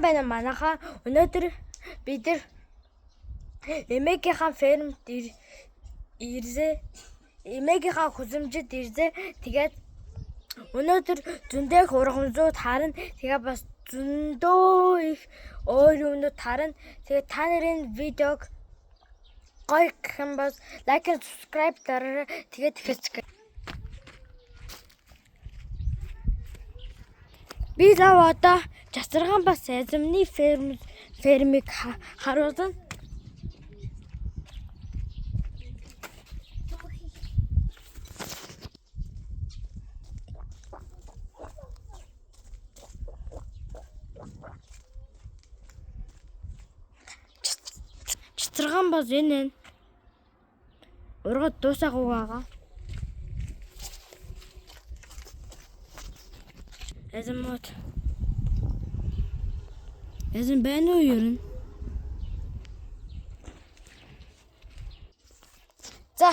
Байна манайхаа өнөөдөр бид эмээгийнхаа фермд ирзээ эмээгийнхаа хүсэмжид ирзээ. Тэгээд өнөөдөр зөндөө их ургамлууд харна. Тэгээ бас зөндөө их өөр юмнууд харна. Тэгээд та нарын видеог гоё гэх юм бол лайк and subscribe дараарай. Тэгээд хэцэг. Би одоо Жасаргаан бас эзэмний фермийг харуулна. Жасаргаан бас энэ ургад дуусаагүй байгаа. Эзэн байна уу юу? За.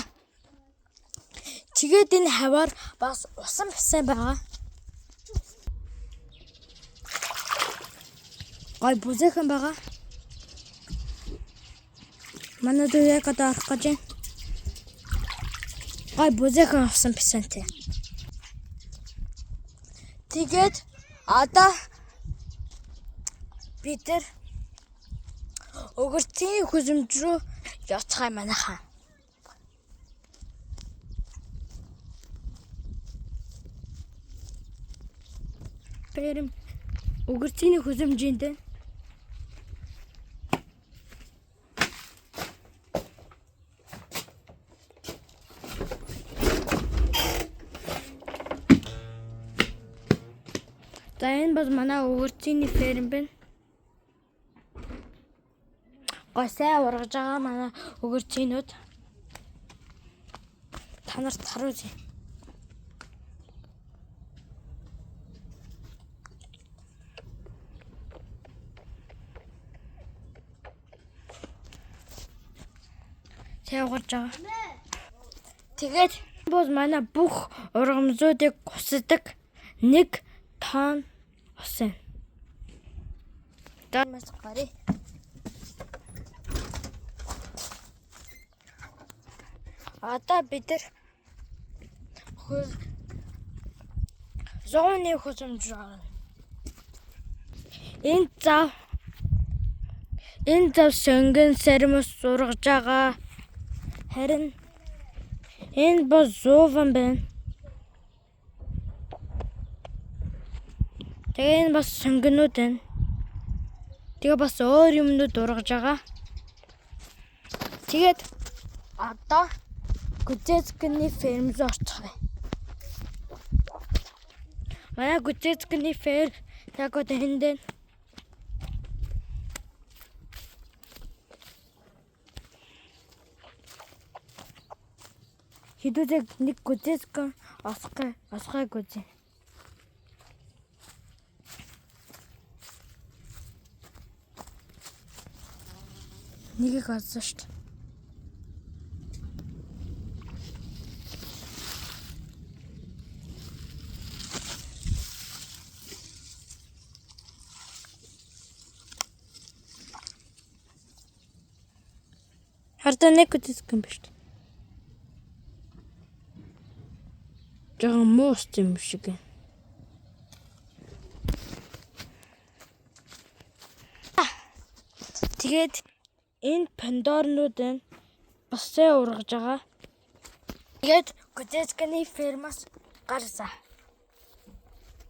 Тэгээд энэ хаваар бас усан басан байгаа. Гой бүзэхэн байгаа. Манай дүү яг одоо орох гэж байна. Гой бүзэхэн усан басантэй. Тэгээд одоо бид өгөртийн хүсэмж рүү явцгаая манайхаа. Ферм өгөртийн хүсэмжинд за энэ бас манай өгөртийн ферм байна. Госаа ургаж байгаа манай өгөрчинүүд та нарт харуулъя. Тэ ургаж байгаа. Тэгээд бос манай бүх ургамлуудыг гусдаг 1 тонн усан. Дамас гари. Одоо бид зооны хүсэмж байна. Энэ зав сонгон сармас ургаж байгаа. Харин энэ бол зовон байна. Тэгээ энэ бас сонгонууд байна. Тэгээ бас өөр юмнууд ургаж байгаа. Тэгээд одоо Гүцэцгэний фермд орцгоё. Манай Гүцэцгэний ферм яг одоо хэндэ. Хидүүдэг нэг Гүцэцгэн осгой гүзээ. Нэгийг олсон шүү дээ. Хардаа нэг Гүцэцгэн биш. Жаахан муус юм шиг. Тэгээд энэ пандорнууд нь басаа ургаж байгаа. Тэгээд Гүцэцгэний фермаас гарсаа.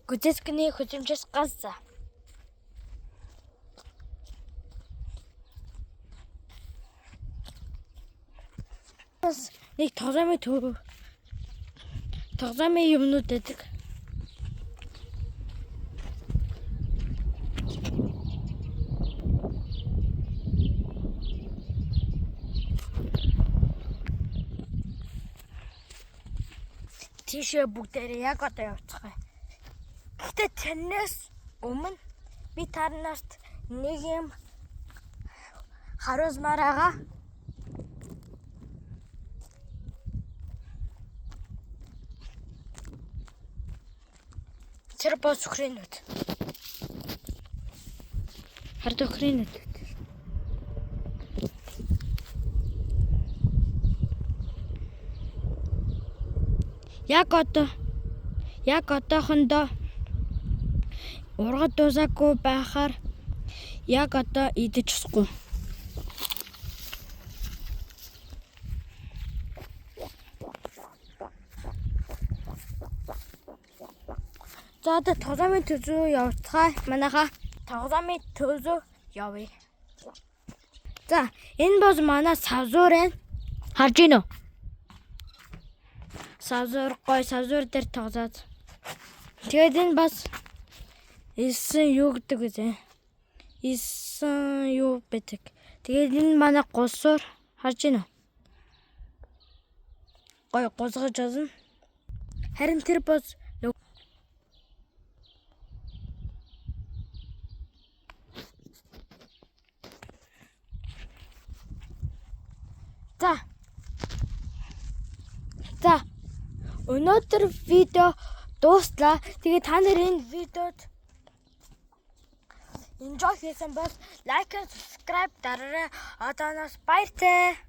Гүцэцгэний хүсэмжээс гарсаа. Нэг тогтоомын юмнууд байдаг. Тийшээ бүгдээрээ яг одоо явцгаая. Гэхдээ тэрнээс өмнө би та нарт нэг юм харуулмаар байгаа. Тэр бос өхрийнүүд. Хард өхрийн нөтөд. Яг одоохондоо ургад дуусаагүй байхаар яг одоо идэж усгүй. За одоо тоглоомын төзөө явцгаа манайха тоглоомын төзөө явъя. За энэ бол манай савзуур байна. Харж гинөө? Савзуур дээр тоглоод. Тэгээд энэ бас исэн юу гэдэг вэ? Исэн юу бэдэг. Тэгээд энэ манай гулсуур харж гинөө? Гой гулгаж олно. Харин тэр бол За өнөөдөр видео дууслаа. Тэгээд та нар энэ видеод enjoy хийсэн бол лайк and subscribe дараарай. Одооноос баяртай.